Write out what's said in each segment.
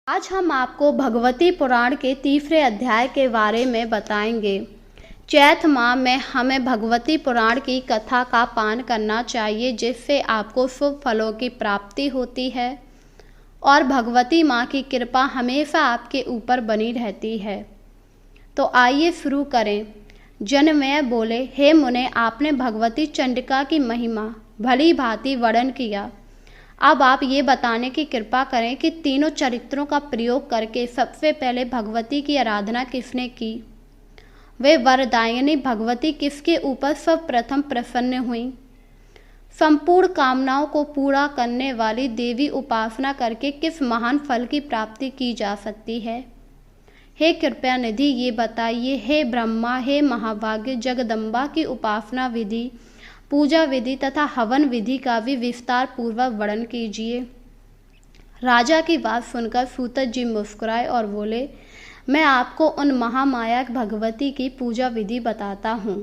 आज हम आपको भगवती पुराण के तीसरे अध्याय के बारे में बताएंगे। चैत माह में हमें भगवती पुराण की कथा का पान करना चाहिए, जिससे आपको शुभ फलों की प्राप्ति होती है और भगवती माँ की कृपा हमेशा आपके ऊपर बनी रहती है। तो आइए शुरू करें। जनमेजय बोले, हे मुने, आपने भगवती चंडिका की महिमा भली भांति वर्णन किया। अब आप ये बताने की कृपा करें कि तीनों चरित्रों का प्रयोग करके सबसे पहले भगवती की आराधना किसने की? वे वरदायिनी भगवती किसके ऊपर सर्वप्रथम प्रसन्न हुई? संपूर्ण कामनाओं को पूरा करने वाली देवी उपासना करके किस महान फल की प्राप्ति की जा सकती है? हे कृपया निधि, ये बताइए। हे ब्रह्मा, हे महाभाग्य जगदम्बा की उपासना विधि, पूजा विधि तथा हवन विधि का भी विस्तार पूर्वक वर्णन कीजिए। राजा की बात सुनकर सूत जी मुस्कुराए और बोले, मैं आपको उन महामाया भगवती की पूजा विधि बताता हूँ।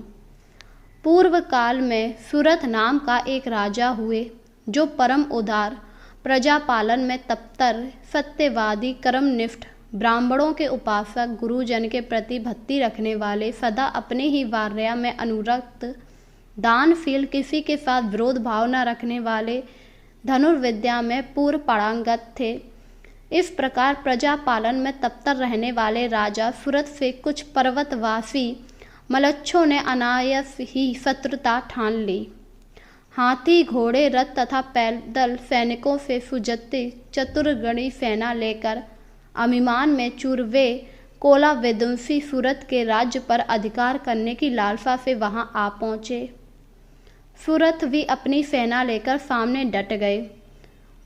पूर्व काल में सुरथ नाम का एक राजा हुए, जो परम उदार, प्रजा पालन में तत्पर, सत्यवादी, कर्मनिष्ठ, ब्राह्मणों के उपासक, गुरुजन के प्रति भक्ति रखने वाले, सदा अपने ही वार्या में अनुरक्त, दानशील, किसी के साथ विरोध भाव न रखने वाले, धनुर्विद्या में पूर्व पारंगत थे। इस प्रकार प्रजा पालन में तत्पर रहने वाले राजा सुरथ से कुछ पर्वतवासी मलच्छों ने अनायास ही शत्रुता ठान ली। हाथी, घोड़े, रथ तथा पैदल सैनिकों से सुजती चतुर्गणी सेना लेकर अभिमान में चूरवे कोला विध्वंसी सूरत के राज्य पर अधिकार करने की लालसा से वहां आ पहुंचे। सूरत भी अपनी सेना लेकर सामने डट गए।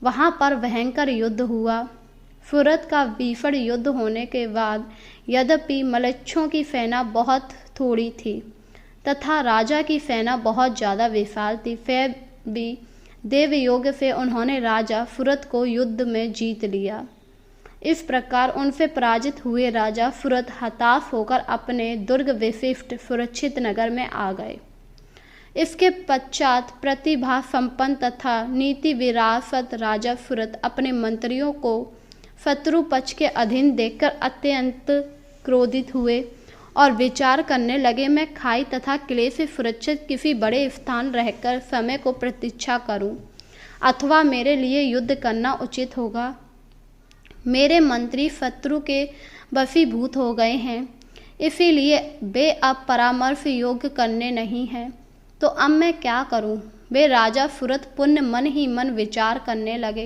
वहां पर भयंकर युद्ध हुआ। सूरत का भीषण युद्ध होने के बाद यद्यपि मलच्छों की सेना बहुत थोड़ी थी तथा राजा की सेना बहुत ज़्यादा विशाल थी, फिर भी देवयोग से उन्होंने राजा सूरत को युद्ध में जीत लिया। इस प्रकार उनसे पराजित हुए राजा सूरत हताश होकर अपने दुर्ग विशिष्ट सुरक्षित नगर में आ गए। इसके पश्चात प्रतिभा संपन्न तथा नीति विरासत राजा सूरत अपने मंत्रियों को शत्रु पक्ष के अधीन देखकर अत्यंत क्रोधित हुए और विचार करने लगे, मैं खाई तथा किले से सुरक्षित किसी बड़े स्थान रहकर समय को प्रतीक्षा करूं, अथवा मेरे लिए युद्ध करना उचित होगा। मेरे मंत्री शत्रु के वशीभूत हो गए हैं, इसीलिए वे अब परामर्श योग्य करने नहीं हैं। तो अब मैं क्या करूं? वे राजा सूरत पुण्य मन ही मन विचार करने लगे।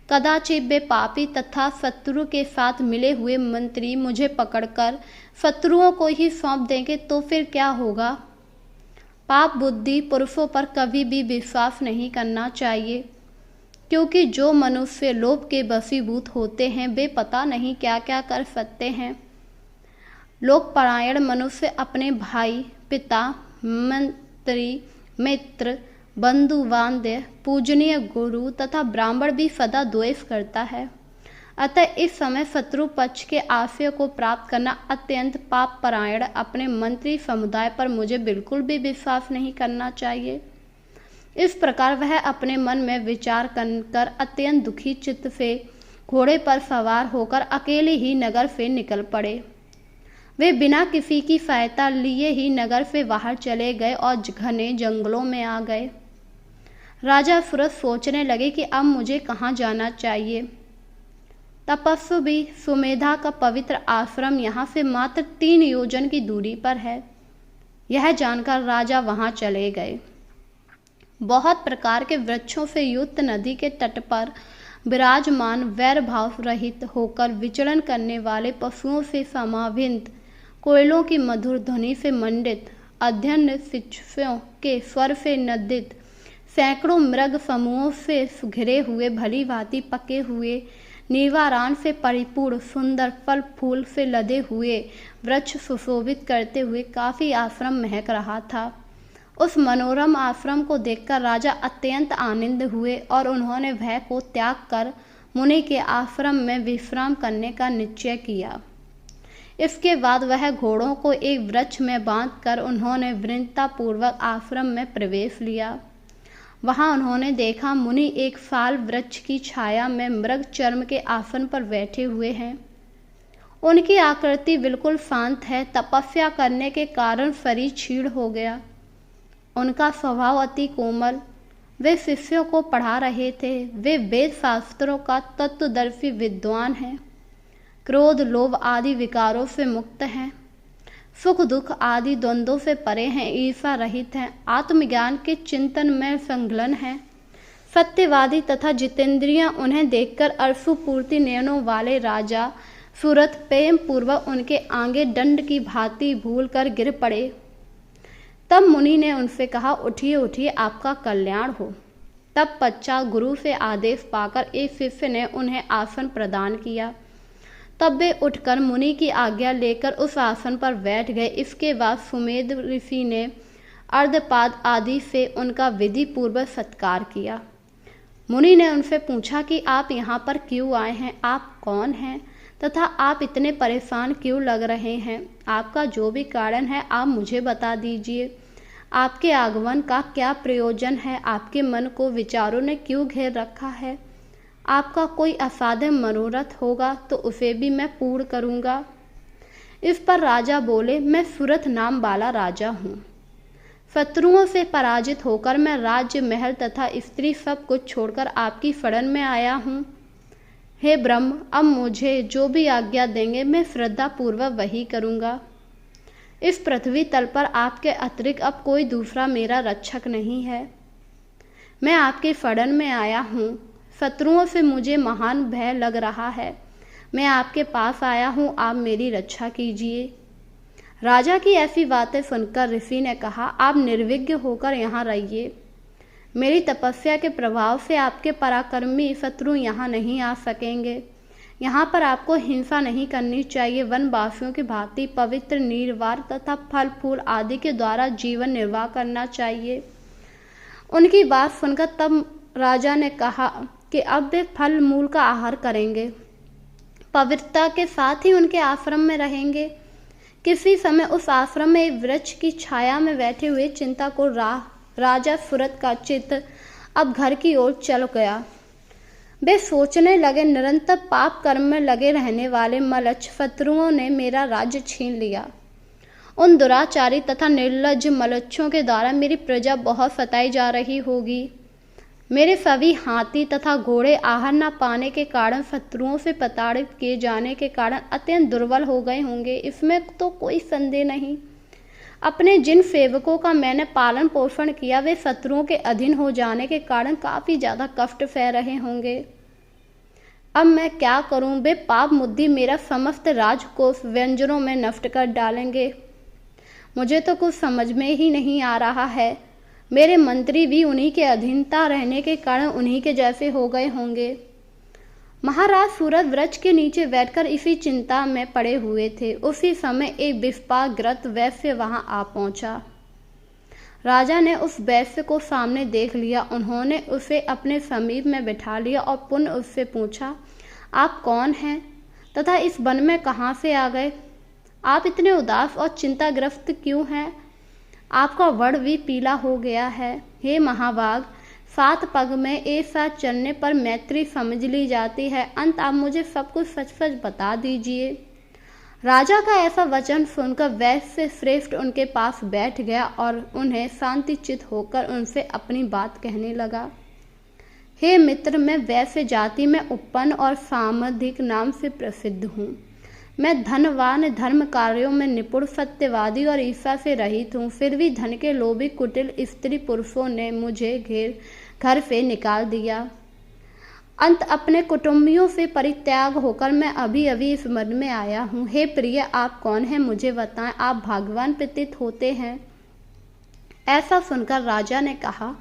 कदाचित वे पापी तथा शत्रु के साथ मिले हुए मंत्री मुझे पकड़कर शत्रुओं को ही सौंप देंगे तो फिर क्या होगा? पाप बुद्धि पुरुषों पर कभी भी विश्वास नहीं करना चाहिए, क्योंकि जो मनुष्य लोभ के वशीभूत होते हैं वे पता नहीं क्या क्या कर सकते हैं। लोकपरायण मनुष्य अपने भाई, पिता, मंत्री, मित्र, बंधु बांधव, पूजनीय गुरु तथा ब्राह्मण भी सदा द्वेष करता है। अतः इस समय शत्रु पक्ष के आशय को प्राप्त करना अत्यंत पाप परायण अपने मंत्री समुदाय पर मुझे बिल्कुल भी विश्वास नहीं करना चाहिए। इस प्रकार वह अपने मन में विचार कर अत्यंत दुखी चित्त से घोड़े पर सवार होकर अकेले ही नगर से निकल पड़े। वे बिना किसी की सहायता लिए ही नगर से बाहर चले गए और घने जंगलों में आ गए। राजा सूरत सोचने लगे कि अब मुझे कहाँ जाना चाहिए। तपस्वी सुमेधा का पवित्र आश्रम यहाँ से मात्र 3 योजन की दूरी पर है। यह जानकर राजा वहाँ चले गए। बहुत प्रकार के वृक्षों से युक्त नदी के तट पर विराजमान, वैर भाव रहित होकर विचरण करने वाले पशुओं से समाभिन्त, कोयलों की मधुर ध्वनि से मंडित, अध्ययन शिक्षों के स्वर से नदित, सैकड़ों मृग समूहों से घिरे हुए, भली भांति पके हुए, निवारान से परिपूर्ण, सुंदर फल फूल से लदे हुए वृक्ष सुशोभित करते हुए काफी आश्रम महक रहा था। उस मनोरम आश्रम को देखकर राजा अत्यंत आनंद हुए और उन्होंने भय को त्याग कर मुनि के आश्रम में विश्राम करने का निश्चय किया। इसके बाद वह घोड़ों को एक वृक्ष में बांधकर उन्होंने वृंदतापूर्वक आश्रम में प्रवेश लिया। वहां उन्होंने देखा मुनि एक साल वृक्ष की छाया में मृग चर्म के आसन पर बैठे हुए हैं। उनकी आकृति बिल्कुल शांत है। तपस्या करने के कारण शरीर क्षीण हो गया। उनका स्वभाव अति कोमल। वे शिष्यों को पढ़ा रहे थे। वे वेद शास्त्रों का तत्वदर्शी विद्वान हैं। क्रोध लोभ आदि विकारों से मुक्त हैं। सुख दुख आदि द्वंद्वों से परे हैं। ईर्ष्या रहित हैं। आत्मज्ञान के चिंतन में संलग्न हैं। सत्यवादी तथा जितेंद्रिय उन्हें देखकर अश्रुपूर्ति नयनों वाले राजा सूरत प्रेम पूर्वक उनके आगे दंड की भांति भूल कर गिर पड़े। तब मुनि ने उनसे कहा, उठिए उठिए, आपका कल्याण हो। तब पश्चात गुरु से आदेश पाकर एक शिष्य ने उन्हें आसन प्रदान किया। तब वे उठकर मुनि की आज्ञा लेकर उस आसन पर बैठ गए। इसके बाद सुमेध ऋषि ने अर्धपाद आदि से उनका विधि पूर्वक सत्कार किया। मुनि ने उनसे पूछा कि आप यहाँ पर क्यों आए हैं, आप कौन हैं तथा आप इतने परेशान क्यों लग रहे हैं। आपका जो भी कारण है आप मुझे बता दीजिए। आपके आगमन का क्या प्रयोजन है। आपके मन को विचारों ने क्यों घेर रखा है। आपका कोई असाध्य मनोरथ होगा तो उसे भी मैं पूर्ण करूँगा। इस पर राजा बोले, मैं सूरत नाम वाला राजा हूँ। शत्रुओं से पराजित होकर मैं राज्य महल तथा स्त्री सब कुछ छोड़कर आपकी शरण में आया हूँ। हे ब्रह्म, अब मुझे जो भी आज्ञा देंगे मैं श्रद्धा पूर्वक वही करूँगा। इस पृथ्वी तल पर आपके अतिरिक्त अब कोई दूसरा मेरा रक्षक नहीं है। मैं आपके शरण में आया हूँ। शत्रुओं से मुझे महान भय लग रहा है। मैं आपके पास आया हूँ, आप मेरी रक्षा कीजिए। राजा की ऐसी बातें सुनकर ऋषि ने कहा, आप निर्विघ्न होकर यहाँ रहिए। मेरी तपस्या के प्रभाव से आपके पराक्रमी शत्रु यहाँ नहीं आ सकेंगे। यहाँ पर आपको हिंसा नहीं करनी चाहिए। वनवासियों की भांति पवित्र निर्वार तथा फल फूल आदि के द्वारा जीवन निर्वाह करना चाहिए। उनकी बात सुनकर तब राजा ने कहा कि अब वे फल मूल का आहार करेंगे, पवित्रता के साथ ही उनके आश्रम में रहेंगे। किसी समय उस आश्रम में एक वृक्ष की छाया में बैठे हुए चिंता को राजा सूरत का चित्त अब घर की ओर चल गया। वे सोचने लगे, निरंतर पाप कर्म में लगे रहने वाले मलच्छ शत्रुओं ने मेरा राज्य छीन लिया। उन दुराचारी तथा निर्लज्ज मलच्छों के द्वारा मेरी प्रजा बहुत सताई जा रही होगी। मेरे सभी हाथी तथा घोड़े आहार न पाने के कारण, शत्रुओं से प्रताड़ित किए जाने के कारण अत्यंत दुर्बल हो गए होंगे। इसमें तो कोई संदेह नहीं। अपने जिन सेवकों का मैंने पालन पोषण किया वे शत्रुओं के अधीन हो जाने के कारण काफ़ी ज़्यादा कष्ट सह रहे होंगे। अब मैं क्या करूं? वे पाप मुद्दी मेरा समस्त राजकोष व्यंजनों में नष्ट कर डालेंगे। मुझे तो कुछ समझ में ही नहीं आ रहा है। मेरे मंत्री भी उन्हीं के अधीनता रहने के कारण उन्हीं के जैसे हो गए होंगे। महाराज सूरत वृक्ष के नीचे बैठकर इसी चिंता में पड़े हुए थे। उसी समय एक विस्पाग्रत वैश्य वहां आ पहुंचा। राजा ने उस वैश्य को सामने देख लिया। उन्होंने उसे अपने समीप में बिठा लिया और पुनः उससे पूछा, आप कौन हैं तथा इस वन में कहाँ से आ गए? आप इतने उदास और चिंताग्रस्त क्यों हैं? आपका वर्ण भी पीला हो गया है। हे महाभाग, 7 पग में एक साथ चलने पर मैत्री समझ ली जाती है। अंत आप मुझे सब कुछ सच सच बता दीजिए। राजा का ऐसा वचन सुनकर वैश्य श्रेष्ठ उनके पास बैठ गया और उन्हें शांतिचित होकर उनसे अपनी बात कहने लगा। हे मित्र, मैं वैश्य जाति में उत्पन्न और सामधिक नाम से प्रसिद्ध हूँ। मैं धनवान, धर्म कार्यों में निपुण, सत्यवादी और ईर्ष्या से रहित हूँ। फिर भी धन के लोभी कुटिल स्त्री पुरुषों ने मुझे घर से निकाल दिया। अंत अपने कुटुंबियों से परित्याग होकर मैं अभी अभी इस वन में आया हूँ। हे प्रिय, आप कौन हैं मुझे बताएं। आप भाग्यवान प्रतीत होते हैं। ऐसा सुनकर राजा ने कहा,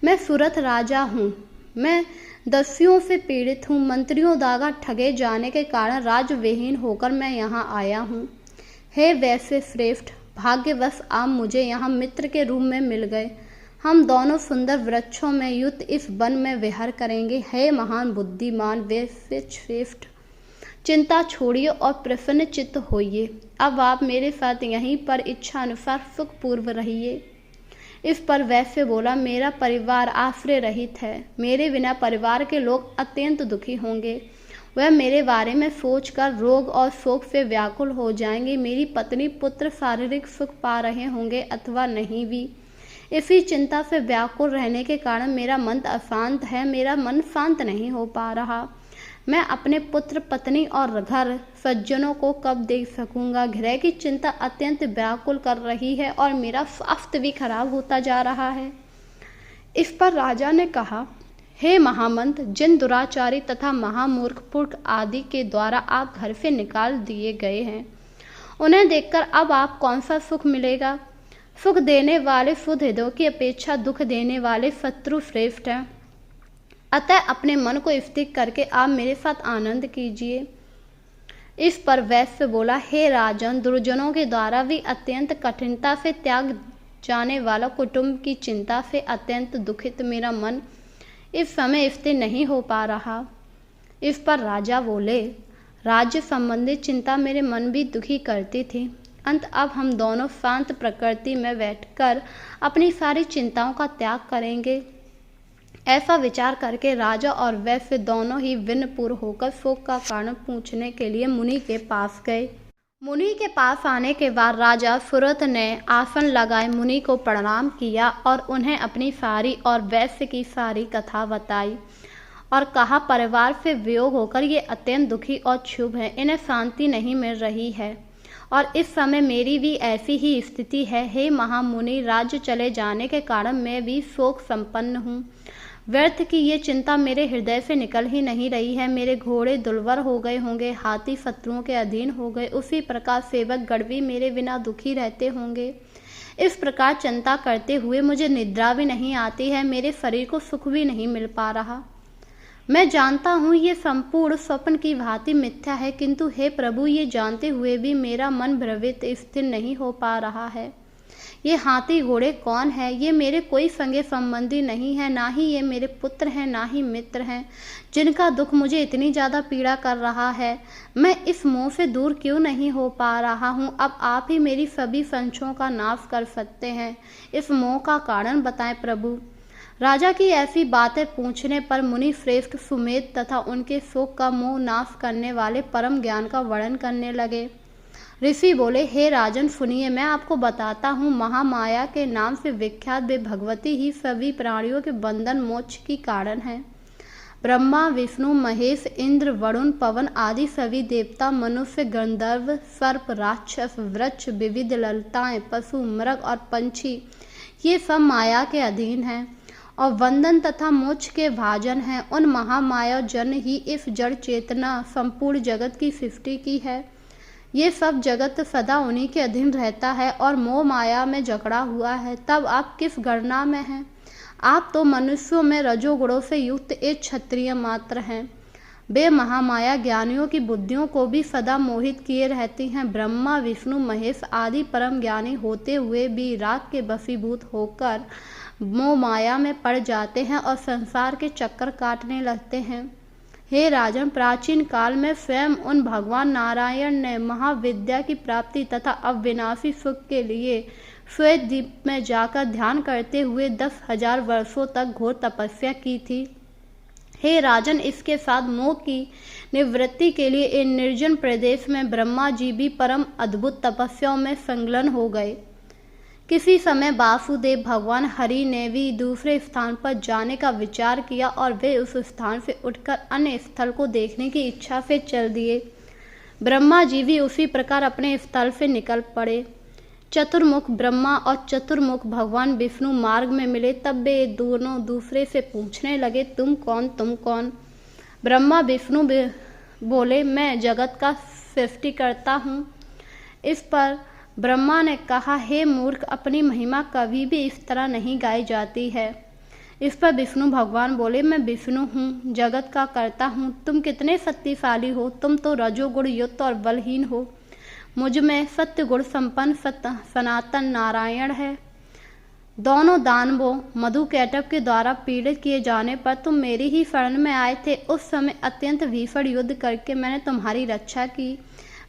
मैं सूरत राजा हूँ। मैं दस्युओं से पीड़ित हूँ। मंत्रियों द्वारा ठगे जाने के कारण राजविहीन होकर मैं यहाँ आया हूँ। हे वैश्य श्रेष्ठ, भाग्यवश आप मुझे यहाँ मित्र के रूप में मिल गए। हम दोनों सुंदर वृक्षों में युक्त इस वन में विहार करेंगे। हे महान बुद्धिमान वैश्य श्रेष्ठ, चिंता छोड़िए और प्रसन्न चित्त होइए। अब आप मेरे साथ यहीं पर इच्छा अनुसार सुखपूर्व रहिए। इस पर वैश्य बोला, मेरा परिवार आश्रय रहित है, मेरे बिना परिवार के लोग अत्यंत दुखी होंगे। वह मेरे बारे में सोचकर रोग और शोक से व्याकुल हो जाएंगे। मेरी पत्नी पुत्र शारीरिक सुख पा रहे होंगे अथवा नहीं भी। इसी चिंता से व्याकुल रहने के कारण मेरा मन अशांत है, मेरा मन शांत नहीं हो पा रहा। मैं अपने पुत्र पत्नी और घर सज्जनों को कब देख सकूंगा। गृह की चिंता अत्यंत व्याकुल कर रही है और मेरा स्वास्थ्य भी खराब होता जा रहा है। इस पर राजा ने कहा, हे महामंत, जिन दुराचारी तथा महामूर्ख पुरुष आदि के द्वारा आप घर से निकाल दिए गए हैं, उन्हें देखकर अब आप कौन सा सुख मिलेगा। सुख देने वाले शुद्ध हृदयों की अपेक्षा दुख देने वाले शत्रु श्रेष्ठ हैं। अतः अपने मन को स्थिर करके आप मेरे साथ आनंद कीजिए। इस पर वैश्य बोला, हे राजन, दुर्जनों के द्वारा भी अत्यंत कठिनता से त्याग जाने वाला कुटुंब की चिंता से अत्यंत दुखित मेरा मन इस समय स्थिर नहीं हो पा रहा। इस पर राजा बोले, राज्य संबंधी चिंता मेरे मन भी दुखी करती थी। अंत अब हम दोनों शांत प्रकृति में बैठकर अपनी सारी चिंताओं का त्याग करेंगे। ऐसा विचार करके राजा और वैश्य दोनों ही विनम्र होकर शोक का कारण पूछने के लिए मुनि के पास गए। मुनि के पास आने के बाद राजा सुरथ ने आसन लगाए मुनि को प्रणाम किया और उन्हें अपनी सारी और वैश्य की सारी कथा बताई और कहा, परिवार से वियोग होकर ये अत्यंत दुखी और क्षुब्ध है, इन्हें शांति नहीं मिल रही है और इस समय मेरी भी ऐसी ही स्थिति है। हे महामुनि, राज्य चले जाने के कारण मैं भी शोक संपन्न हूँ। व्यर्थ की ये चिंता मेरे हृदय से निकल ही नहीं रही है। मेरे घोड़े दुर्वर हो गए होंगे, हाथी शत्रुओं के अधीन हो गए, उसी प्रकार सेवक गण भी मेरे बिना दुखी रहते होंगे। इस प्रकार चिंता करते हुए मुझे निद्रा भी नहीं आती है, मेरे शरीर को सुख भी नहीं मिल पा रहा। मैं जानता हूँ ये संपूर्ण स्वप्न की भांति मिथ्या है, किंतु हे प्रभु, ये जानते हुए भी मेरा मन भ्रमित स्थिर नहीं हो पा रहा है। ये हाथी घोड़े कौन है? ये मेरे कोई संगे संबंधी नहीं है, ना ही ये मेरे पुत्र हैं, ना ही मित्र हैं, जिनका दुख मुझे इतनी ज़्यादा पीड़ा कर रहा है। मैं इस मोह से दूर क्यों नहीं हो पा रहा हूँ? अब आप ही मेरी सभी संशयों का नाश कर सकते हैं। इस मोह का कारण बताएं प्रभु। राजा की ऐसी बातें पूछने पर मुनि श्रेष्ठ सुमेध तथा उनके शोक का मोह नाश करने वाले परम ज्ञान का वर्णन करने लगे। ऋषि बोले, हे राजन सुनिए, मैं आपको बताता हूँ। महामाया के नाम से विख्यात वे भगवती ही सभी प्राणियों के बंधन मोक्ष की कारण है। ब्रह्मा, विष्णु, महेश, इंद्र, वरुण, पवन आदि सभी देवता, मनुष्य, गंधर्व, सर्प, राक्षस, वृक्ष, विविध ललताएं, पशु, मृग और पंछी, ये सब माया के अधीन हैं और वंदन तथा मोक्ष के भाजन हैं। उन महामाया जन ही इस जड़ चेतना संपूर्ण जगत की सृष्टि की है। ये सब जगत सदा उन्हीं के अधीन रहता है और मोह माया में जकड़ा हुआ है। तब आप किस गणना में हैं? आप तो मनुष्यों में रजोगुणों से युक्त एक क्षत्रिय मात्र हैं। वे महामाया ज्ञानियों की बुद्धियों को भी सदा मोहित किए रहती हैं। ब्रह्मा, विष्णु, महेश आदि परम ज्ञानी होते हुए भी राग के वशीभूत होकर मोह माया में पड़ जाते हैं और संसार के चक्कर काटने लगते हैं। हे राजन, प्राचीन काल में स्वयं उन भगवान नारायण ने महाविद्या की प्राप्ति तथा अविनाशी सुख के लिए श्वेत द्वीप में जाकर ध्यान करते हुए 10,000 वर्षों तक घोर तपस्या की थी। हे राजन, इसके साथ मोह की निवृत्ति के लिए इन निर्जन प्रदेश में ब्रह्मा जी भी परम अद्भुत तपस्याओं में संलग्न हो गए। किसी समय वासुदेव भगवान हरि ने भी दूसरे स्थान पर जाने का विचार किया और वे उस स्थान से उठकर अन्य स्थल को देखने की इच्छा से चल दिए। ब्रह्मा जी भी उसी प्रकार अपने स्थल से निकल पड़े। चतुर्मुख ब्रह्मा और चतुर्मुख भगवान विष्णु मार्ग में मिले। तब वे दोनों दूसरे से पूछने लगे, तुम कौन, तुम कौन? ब्रह्मा विष्णु बोले, मैं जगत का सृष्टि करता हूँ। इस पर ब्रह्मा ने कहा, हे मूर्ख, अपनी महिमा कभी भी इस तरह नहीं गाई जाती है। इस पर विष्णु भगवान बोले, मैं विष्णु हूँ, जगत का करता हूँ। तुम कितने शक्तिशाली हो, तुम तो रजोगुण युक्त और बलहीन हो। मुझ में सत्य गुण संपन्न सनातन नारायण है। दोनों दानवों मधुकैटभ के द्वारा पीड़ित किए जाने पर तुम मेरी ही शरण में आए थे। उस समय अत्यंत भीषण युद्ध करके मैंने तुम्हारी रक्षा की।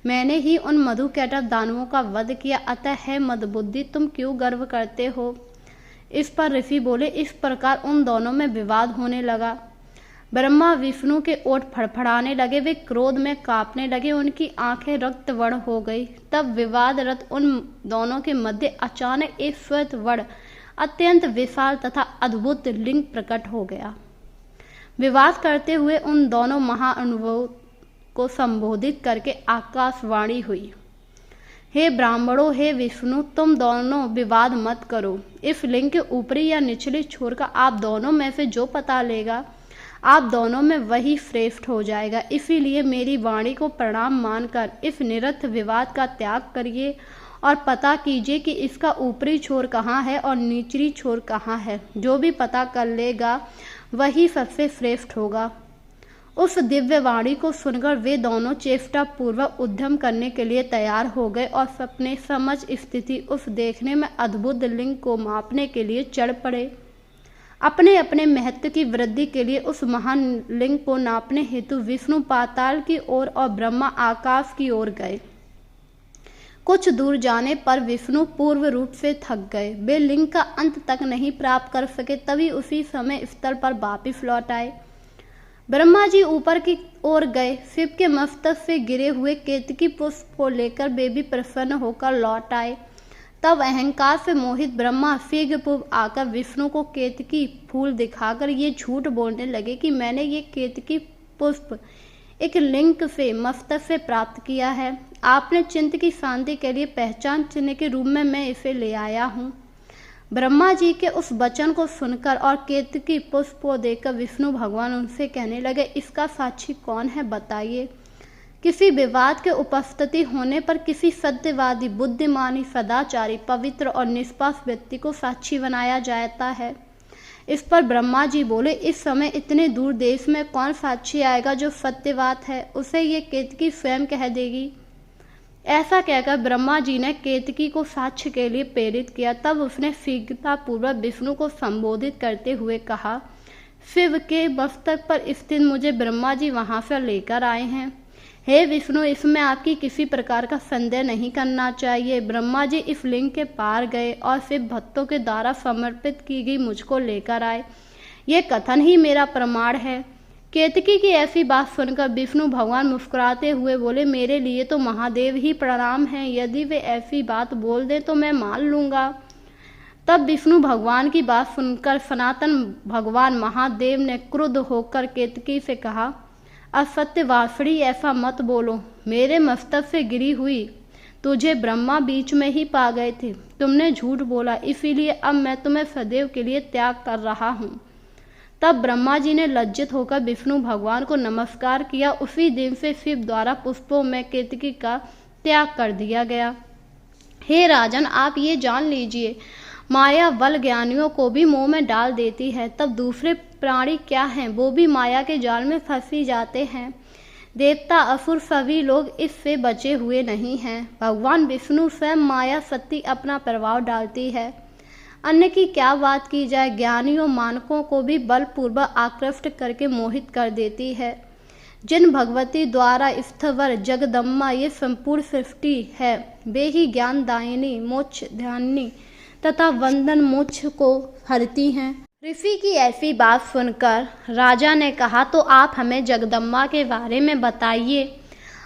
मैंने ही उन मधुकैटभ दानवों का वध किया। अतः है मदबुद्धि, तुम क्यों गर्व करते हो? इस पर ऋषि बोले। इस प्रकार उन दोनों में विवाद होने लगा। ब्रह्मा विष्णु के ओठ फड़फड़ाने लगे, वे क्रोध में कांपने लगे, उनकी आंखें रक्तवर्ण हो गई। तब विवादरत उन दोनों के मध्य अचानक एक श्वेत वर्ण अत्यंत विशाल तथा अद्भुत लिंग प्रकट हो गया। विवाद करते हुए उन दोनों महाअनुभवों को संबोधित करके आकाशवाणी हुई। हे ब्राह्मणों, हे विष्णु, तुम दोनों विवाद मत करो। इस लिंग के ऊपरी या निचले छोर का आप दोनों में से जो पता लेगा, आप दोनों में वही श्रेष्ठ हो जाएगा। इसीलिए मेरी वाणी को प्रणाम मानकर इस निरर्थ विवाद का त्याग करिए और पता कीजिए कि इसका ऊपरी छोर कहाँ है और निचली छोर कहाँ है। जो भी पता कर लेगा वही सबसे श्रेष्ठ होगा। उस दिव्य वाणी को सुनकर वे दोनों चेष्टा पूर्वक उद्यम करने के लिए तैयार हो गए और अपने समझ स्थिति उस देखने में अद्भुत लिंग को मापने के लिए चढ़ पड़े। अपने अपने महत्व की वृद्धि के लिए उस महान लिंग को नापने हेतु विष्णु पाताल की ओर और ब्रह्मा आकाश की ओर गए। कुछ दूर जाने पर विष्णु पूर्व रूप से थक गए। वे लिंग का अंत तक नहीं प्राप्त कर सके, तभी उसी समय स्थल पर वापिस लौट आए। ब्रह्मा जी ऊपर की ओर गए। शिव के मस्तक से गिरे हुए केतकी पुष्प को लेकर वे भी प्रसन्न होकर लौट आए। तब अहंकार से मोहित ब्रह्मा शीघ्र पूर्व आकर विष्णु को केतकी फूल दिखाकर ये झूठ बोलने लगे कि मैंने ये केतकी पुष्प एक लिंग से मस्तक से प्राप्त किया है। आपने चित्त की शांति के लिए पहचान चिन्ह के रूप में मैं इसे ले आया हूँ। ब्रह्मा जी के उस वचन को सुनकर और केतकी पुष्प को देखकर विष्णु भगवान उनसे कहने लगे, इसका साक्षी कौन है, बताइए। किसी विवाद के उपस्थिति होने पर किसी सत्यवादी, बुद्धिमानी, सदाचारी, पवित्र और निष्पाप व्यक्ति को साक्षी बनाया जाता है। इस पर ब्रह्मा जी बोले, इस समय इतने दूर देश में कौन साक्षी आएगा जो सत्यवाद है, उसे ये केतकी स्वयं कह देगी। ऐसा कहकर ब्रह्मा जी ने केतकी को साक्ष्य के लिए प्रेरित किया। तब उसने शीघ्रतापूर्वक विष्णु को संबोधित करते हुए कहा, शिव के मस्तक पर स्थित मुझे ब्रह्मा जी वहां से लेकर आए हैं। हे विष्णु, इसमें आपकी किसी प्रकार का संदेह नहीं करना चाहिए। ब्रह्मा जी इस लिंग के पार गए और शिव भक्तों के द्वारा समर्पित की गई मुझको लेकर आए। ये कथन ही मेरा प्रमाण है। केतकी की ऐसी बात सुनकर विष्णु भगवान मुस्कुराते हुए बोले, मेरे लिए तो महादेव ही प्रणाम हैं। यदि वे ऐसी बात बोल दें तो मैं मान लूंगा। तब विष्णु भगवान की बात सुनकर सनातन भगवान महादेव ने क्रुद्ध होकर केतकी से कहा, असत्यवासिनी, ऐसा मत बोलो। मेरे मस्तक से गिरी हुई तुझे ब्रह्मा बीच में ही पा गए थे। तुमने झूठ बोला, इसीलिए अब मैं तुम्हें सदैव के लिए त्याग कर रहा हूँ। तब ब्रह्मा जी ने लज्जित होकर विष्णु भगवान को नमस्कार किया। उसी दिन से शिव द्वारा पुष्पों में केतकी का त्याग कर दिया गया। हे राजन, आप ये जान लीजिए, माया बल ज्ञानियों को भी मोह में डाल देती है। तब दूसरे प्राणी क्या हैं, वो भी माया के जाल में फंसी जाते हैं। देवता, असुर सभी लोग इससे बचे हुए नहीं हैं। भगवान विष्णु स्वयं माया शक्ति अपना प्रभाव डालती है। अन्य की क्या बात की जाए, ज्ञानियों मानकों को भी बलपूर्वक आकृष्ट करके मोहित कर देती है। जिन भगवती द्वारा स्थवर जगदम्मा ये संपूर्ण सृष्टि है, वे ही ज्ञानदायिनी, मोक्ष ध्यानी तथा वंदन मोक्ष को हरती हैं। ऋषि की ऐसी बात सुनकर राजा ने कहा, तो आप हमें जगदम्बा के बारे में बताइए।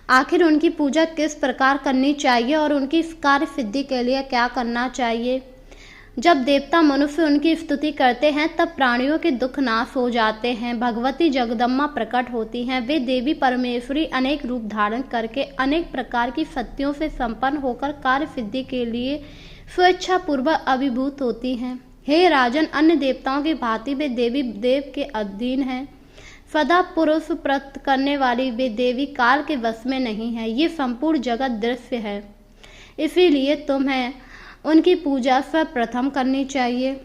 आखिर उनकी पूजा किस प्रकार करनी चाहिए और उनकी कार्य सिद्धि के लिए क्या करना चाहिए। जब देवता मनुष्य उनकी स्तुति करते हैं तब प्राणियों के दुख नाश हो जाते हैं। भगवती जगदम्बा प्रकट होती हैं। वे देवी परमेश्वरी अनेक रूप धारण करके अनेक प्रकार की शक्तियों से संपन्न होकर कार्य सिद्धि के लिए स्वेच्छा पूर्वक अभिभूत होती हैं। हे राजन, अन्य देवताओं की भांति वे देवी देव के अधीन हैं। सदा पुरुष प्रत करने वाली वे देवी काल के वश में नहीं है। ये संपूर्ण जगत दृश्य है, इसीलिए तुम्हें उनकी पूजा सर्वप्रथम करनी चाहिए।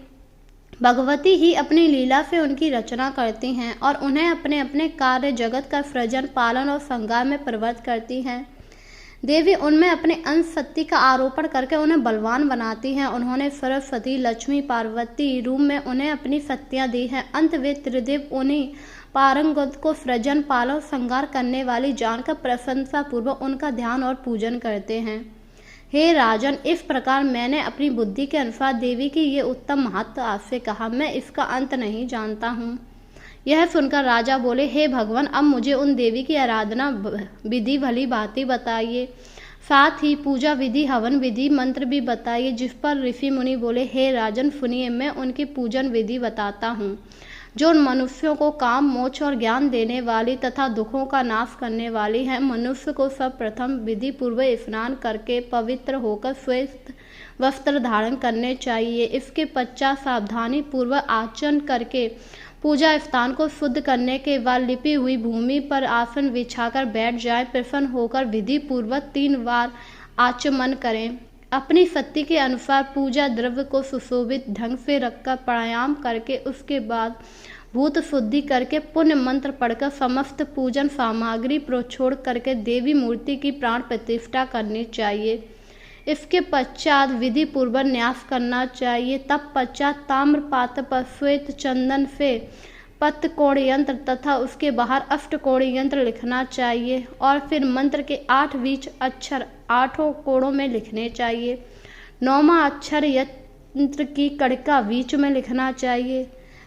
भगवती ही अपनी लीला से उनकी रचना करती हैं और उन्हें अपने अपने कार्य जगत का सृजन, पालन और संहार में प्रवृत्त करती हैं। देवी उनमें अपने अंश शक्ति का आरोपण करके उन्हें बलवान बनाती हैं। उन्होंने सरस्वती, लक्ष्मी, पार्वती रूप में उन्हें अपनी शक्तियाँ दी हैं। अंत वे त्रिदेव उन्हीं पारंगत को सृजन, पालन, संहार करने वाली जानकर प्रशंसा पूर्वक उनका ध्यान और पूजन करते हैं। हे राजन, इस प्रकार मैंने अपनी बुद्धि के अनुसार देवी की ये उत्तम महत्व आपसे कहा। मैं इसका अंत नहीं जानता हूँ। यह सुनकर राजा बोले, हे भगवान, अब मुझे उन देवी की आराधना विधि भली भांति बताइए, साथ ही पूजा विधि, हवन विधि, मंत्र भी बताइए। जिस पर ऋषि मुनि बोले, हे राजन सुनिए, मैं उनकी पूजन विधि बताता हूँ जो मनुष्यों को काम, मोक्ष और ज्ञान देने वाली तथा दुखों का नाश करने वाली है। मनुष्य को सर्वप्रथम विधि पूर्वक स्नान करके पवित्र होकर श्वेत वस्त्र धारण करने चाहिए। इसके पश्चात सावधानी पूर्वक आचरण करके पूजा स्थान को शुद्ध करने के बाद लिपी हुई भूमि पर आसन बिछाकर बैठ जाएं। प्रसन्न होकर विधि पूर्वक 3 बार आचमन करें। अपनी शक्ति के अनुसार पूजा द्रव्य को सुशोभित ढंग से रखकर प्राणायाम करके उसके बाद भूत शुद्धि करके पुण्य मंत्र पढ़कर समस्त पूजन सामग्री प्रोक्षोड़ करके देवी मूर्ति की प्राण प्रतिष्ठा करनी चाहिए। इसके पश्चात विधि पूर्वक न्यास करना चाहिए। तब पश्चात ताम्र पात्र पर श्वेत चंदन से पत्तकोण यंत्र तथा उसके बाहर अष्टकोण यंत्र लिखना चाहिए और फिर मंत्र के 8 बीज अक्षर 8 कोणों में लिखने चाहिए। 9वां अक्षर यंत्र की कड़िका बीच में लिखना चाहिए।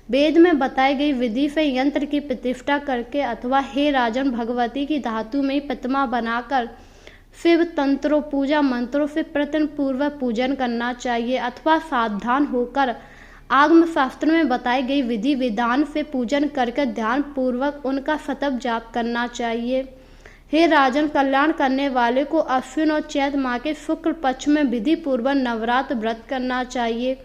वेद में बताई गई विधि से यंत्र की प्रतिष्ठा करके अथवा हे राजन भगवती की धातु में प्रतिमा बनाकर शिव तंत्रों पूजा मंत्रों से प्रयत्न पूर्वक पूजन करना चाहिए अथवा सावधान होकर आगम शास्त्र में बताई गई विधि विधान से पूजन करके ध्यान पूर्वक उनका सतत जाप करना चाहिए। हे राजन, कल्याण करने वाले को अश्विन और चैत माह के शुक्ल पक्ष में विधि पूर्वक नवरात्र व्रत करना चाहिए।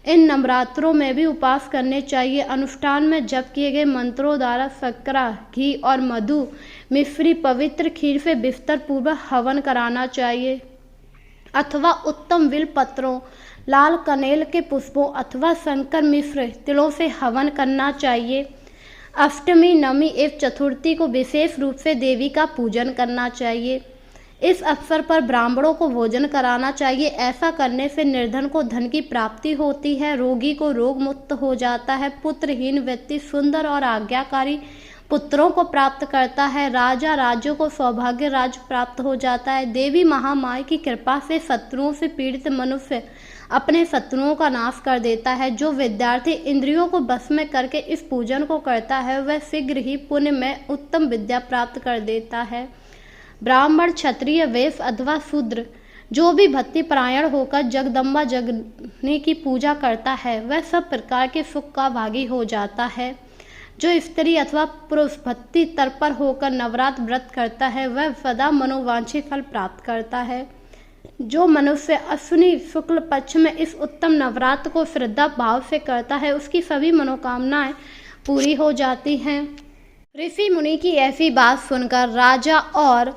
इन नवरात्रों में भी उपवास करने चाहिए। अनुष्ठान में जप किए गए मंत्रों द्वारा शर्करा, घी और मधु मिश्री पवित्र खीर से बिस्तर पूर्वक हवन कराना चाहिए अथवा उत्तम बिल पत्रों, लाल कनेल के पुष्पों अथवा शंकर मिश्र तिलों से हवन करना चाहिए। अष्टमी, नवमी एवं चतुर्थी को विशेष रूप से देवी का पूजन करना चाहिए। इस अवसर पर ब्राह्मणों को भोजन कराना चाहिए। ऐसा करने से निर्धन को धन की प्राप्ति होती है, रोगी को रोग मुक्त हो जाता है, पुत्रहीन व्यक्ति सुंदर और आज्ञाकारी पुत्रों को प्राप्त करता है, राजा राज्यों को सौभाग्य राज्य प्राप्त हो जाता है। देवी महामाई की कृपा से शत्रुओं से पीड़ित मनुष्य अपने शत्रुओं का नाश कर देता है। जो विद्यार्थी इंद्रियों को बस में करके इस पूजन को करता है वह शीघ्र ही पुण्य में उत्तम विद्या प्राप्त कर देता है। ब्राह्मण, क्षत्रिय, वैश्य अथवा शूद्र जो भी भक्ति परायण होकर जगदम्बा जगनी की पूजा करता है वह सब प्रकार के सुख का भागी हो जाता है। जो स्त्री अथवा पुरुष भक्ति तत्पर होकर नवरात्र व्रत करता है वह सदा मनोवांछित फल प्राप्त करता है। जो मनुष्य अश्विनी शुक्ल पक्ष में इस उत्तम नवरात्र को श्रद्धा भाव से करता है उसकी सभी मनोकामनाएं पूरी हो जाती हैं। ऋषि मुनि की ऐसी बात सुनकर राजा और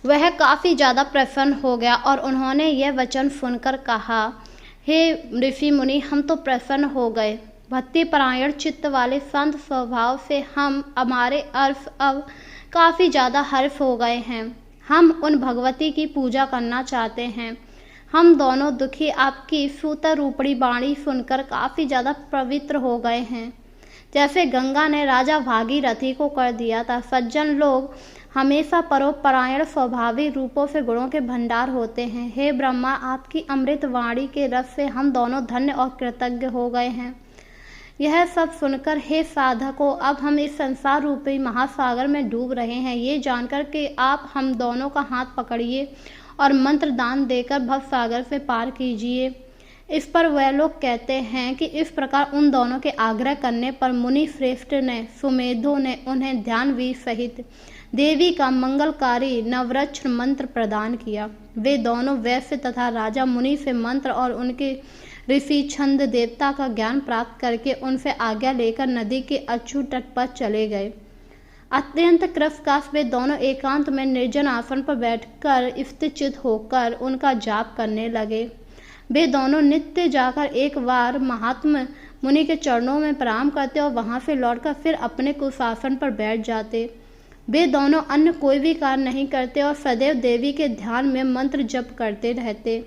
वह काफ़ी ज़्यादा प्रसन्न हो गया और उन्होंने यह वचन सुनकर कहा, हे ऋषि मुनि, हम तो प्रसन्न हो गए। भक्ति परायण चित्त वाले संत स्वभाव से हमारे अर्थ अब काफ़ी ज़्यादा हर्ष हो गए हैं। हम उन भगवती की पूजा करना चाहते हैं। हम दोनों दुखी आपकी सूतर रूपड़ी वाणी सुनकर काफ़ी ज़्यादा पवित्र हो गए हैं, जैसे गंगा ने राजा भागीरथी को कर दिया था। सज्जन लोग हमेशा परोपरायण स्वभावी रूपों से गुणों के भंडार होते हैं। हे ब्रह्मा, आपकी अमृत वाणी के रस से हम दोनों धन्य और कृतज्ञ हो गए हैं। यह सब सुनकर हे साधकों, अब हम इस संसार रूपी महासागर में डूब रहे हैं। ये जानकर कि आप हम दोनों का हाथ पकड़िए और मंत्र दान देकर भव सागर से पार कीजिए। इस पर वह लोग कहते हैं कि इस प्रकार उन दोनों के आग्रह करने पर मुनि श्रेष्ठ ने सुमेधो ने उन्हें ध्यान विधि सहित देवी का मंगलकारी नवरत्न मंत्र प्रदान किया। वे दोनों वैश्य तथा राजा मुनि से मंत्र और उनके ऋषि छंद देवता का ज्ञान प्राप्त करके उनसे आज्ञा लेकर नदी के अछू तट पर चले गए। अत्यंत कृतकाश वे दोनों एकांत में निर्जन आसन पर बैठकर स्थिरचित होकर उनका जाप करने लगे। वे दोनों नित्य जाकर एक बार महात्मा मुनि के चरणों में प्रणाम करते और वहां से लौटकर फिर अपने कुशासन पर बैठ जाते। वे दोनों अन्य कोई भी कार्य नहीं करते और सदैव देवी के ध्यान में मंत्र जप करते रहते।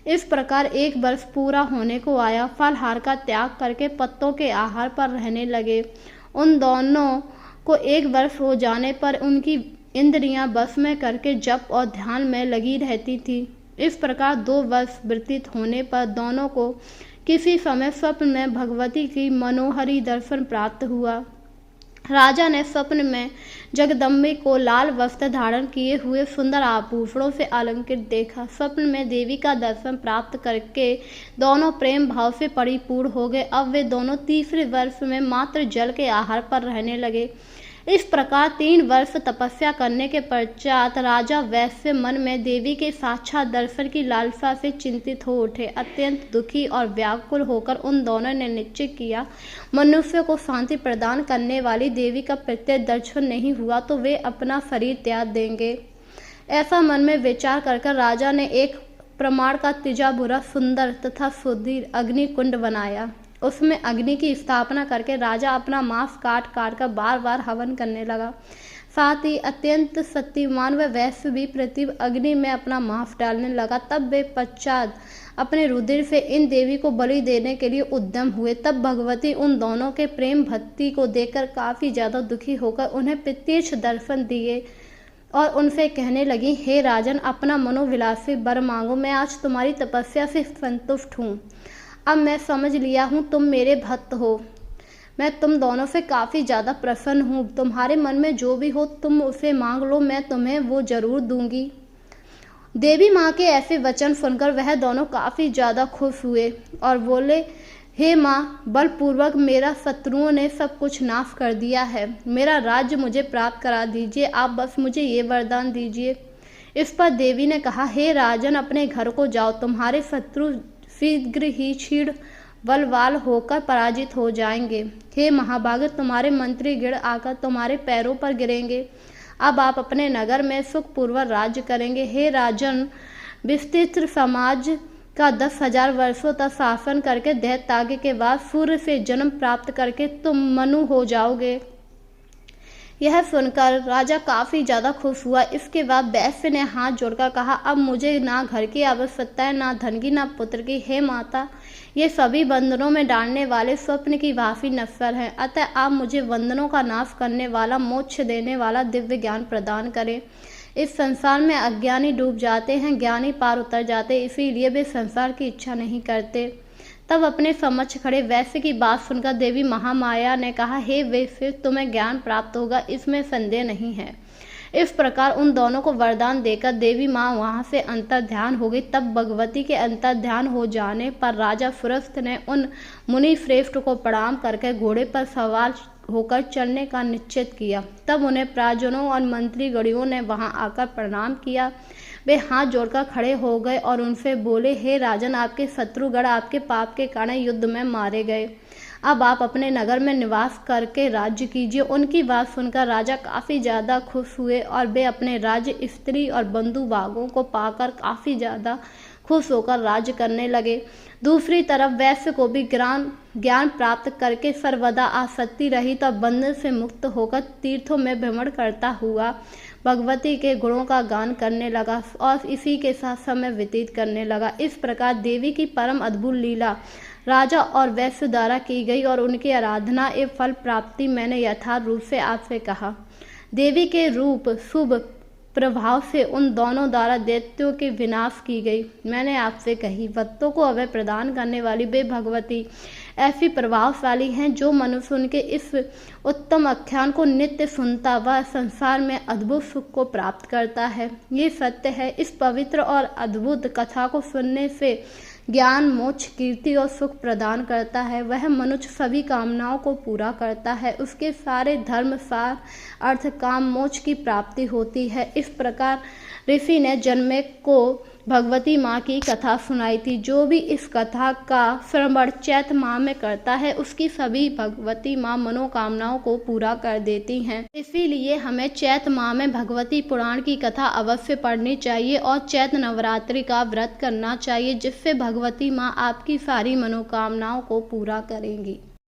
इस प्रकार 1 वर्ष पूरा होने को आया। फलहार का त्याग करके पत्तों के आहार पर रहने लगे। उन दोनों को 1 वर्ष हो जाने पर उनकी इंद्रियां बस में करके जप और ध्यान में लगी रहती थी। इस प्रकार 2 वर्ष व्यतीत होने पर दोनों को किसी समय स्वप्न में भगवती की मनोहरी दर्शन प्राप्त हुआ। राजा ने स्वप्न में जगदम्बे को लाल वस्त्र धारण किए हुए सुंदर आभूषणों से अलंकृत देखा। स्वप्न में देवी का दर्शन प्राप्त करके दोनों प्रेम भाव से परिपूर्ण हो गए। अब वे दोनों तीसरे वर्ष में मात्र जल के आहार पर रहने लगे। इस प्रकार 3 वर्ष तपस्या करने के पश्चात राजा वैश्य मन में देवी के साक्षात दर्शन की लालसा से चिंतित हो उठे। अत्यंत दुखी और व्याकुल होकर उन दोनों ने निश्चय किया, मनुष्य को शांति प्रदान करने वाली देवी का प्रत्यक्ष दर्शन नहीं हुआ तो वे अपना शरीर त्याग देंगे। ऐसा मन में विचार कर राजा ने एक प्रमाण का तिजा बुरा सुंदर तथा सुदृढ़ अग्नि कुंड बनाया। उसमें अग्नि की स्थापना करके राजा अपना मांस काट कर बार बार हवन करने लगा। साथ ही अत्यंत शक्तिमान व वैश्य भी प्रतिदिन अग्नि में अपना मांस डालने लगा। तब वे पश्चात अपने रुधिर से इन देवी को बलि देने के लिए उद्यम हुए। तब भगवती उन दोनों के प्रेम भक्ति को देखकर काफी ज्यादा दुखी होकर उन्हें प्रत्यक्ष दर्शन दिए और उनसे कहने लगी, हे राजन, अपना मनोविलासी वर मांगो। मैं आज तुम्हारी तपस्या से संतुष्ट हूँ। अब मैं समझ लिया हूँ तुम मेरे भक्त हो। मैं तुम दोनों से काफ़ी ज़्यादा प्रसन्न हूँ। तुम्हारे मन में जो भी हो तुम उसे मांग लो, मैं तुम्हें वो ज़रूर दूंगी। देवी माँ के ऐसे वचन सुनकर वह दोनों काफ़ी ज़्यादा खुश हुए और बोले, हे माँ, बलपूर्वक मेरा शत्रुओं ने सब कुछ नाश कर दिया है। मेरा राज्य मुझे प्राप्त करा दीजिए। आप बस मुझे ये वरदान दीजिए। इस पर देवी ने कहा, हे राजन, अपने घर को जाओ। तुम्हारे शत्रु शीघ्र ही क्षीण बलवान होकर पराजित हो जाएंगे। हे महाभागे, तुम्हारे मंत्री गिर आकर तुम्हारे पैरों पर गिरेंगे। अब आप अपने नगर में सुखपूर्वक राज्य करेंगे। हे राजन, विस्तृत समाज का 10,000 वर्षों तक शासन करके दैत्याग के बाद सूर्य से जन्म प्राप्त करके तुम मनु हो जाओगे। यह सुनकर राजा काफ़ी ज़्यादा खुश हुआ। इसके बाद वैश्य ने हाथ जोड़कर कहा, अब मुझे ना घर की आवश्यकता है, ना धन की, ना पुत्र की। हे माता, ये सभी बंधनों में डालने वाले स्वप्न की वाफी नश्वर हैं। अतः आप मुझे बंधनों का नाश करने वाला, मोक्ष देने वाला दिव्य ज्ञान प्रदान करें। इस संसार में अज्ञानी डूब जाते हैं, ज्ञानी पार उतर जाते, इसीलिए वे संसार की इच्छा नहीं करते। तब अपने समक्ष खड़े वैश्य की बात सुनकर देवी महामाया ने कहा, हे वैश्य, तुम्हें ज्ञान प्राप्त होगा, इसमें संदेह नहीं है। इस प्रकार उन दोनों को वरदान देकर देवी माँ वहाँ से अंतर्ध्यान हो गई। तब भगवती के अंतर्ध्यान हो जाने पर राजा सुरस्त ने उन मुनि श्रेष्ठ को प्रणाम करके घोड़े पर सवार होकर चलने का निश्चित किया। तब उन्हें प्राजनों और मंत्री गणियों ने वहां आकर प्रणाम किया। वे हाथ जोड़कर खड़े हो गए और उनसे बोले, हे राजन, आपके शत्रुगण आपके पाप के कारण युद्ध में मारे गए। अब आप अपने नगर में निवास करके राज्य कीजिए। उनकी बात सुनकर राजा काफ़ी ज़्यादा खुश हुए और वे अपने राज्य, स्त्री और बंधु भागों को पाकर काफ़ी ज़्यादा खुश होकर राज्य करने लगे। दूसरी तरफ वैश्य को भी ज्ञान प्राप्त करके सर्वदा आसक्ति रहित और बंधन से मुक्त होकर तीर्थों में भ्रमण करता हुआ भगवती के गुणों का गान करने लगा और इसी के साथ समय व्यतीत करने लगा। इस प्रकार देवी की परम अद्भुत लीला राजा और वैश्य द्वारा की गई और उनकी आराधना एवं फल प्राप्ति मैंने यथार्थ रूप से आपसे कहा। देवी के रूप शुभ प्रभाव से उन दोनों द्वारा दैत्यों के विनाश की गई मैंने आपसे कही। भक्तों को अभय प्रदान करने वाली वे भगवती ऐसी प्रभावशाली हैं जो मनुष्य उनके इस उत्तम आख्यान को नित्य सुनता व संसार में अद्भुत सुख को प्राप्त करता है। ये सत्य है। इस पवित्र और अद्भुत कथा को सुनने से ज्ञान, मोक्ष, कीर्ति और सुख प्रदान करता है। वह मनुष्य सभी कामनाओं को पूरा करता है। उसके सारे धर्म, सार, अर्थ, काम, मोक्ष की प्राप्ति होती है। इस प्रकार ऋषि ने जनमेक को भगवती माँ की कथा सुनाई थी। जो भी इस कथा का श्रवण चैत्र माह में करता है उसकी सभी भगवती माँ मनोकामनाओं को पूरा कर देती हैं। इसीलिए हमें चैत्र माह में भगवती पुराण की कथा अवश्य पढ़नी चाहिए और चैत्र नवरात्रि का व्रत करना चाहिए, जिससे भगवती माँ आपकी सारी मनोकामनाओं को पूरा करेंगी।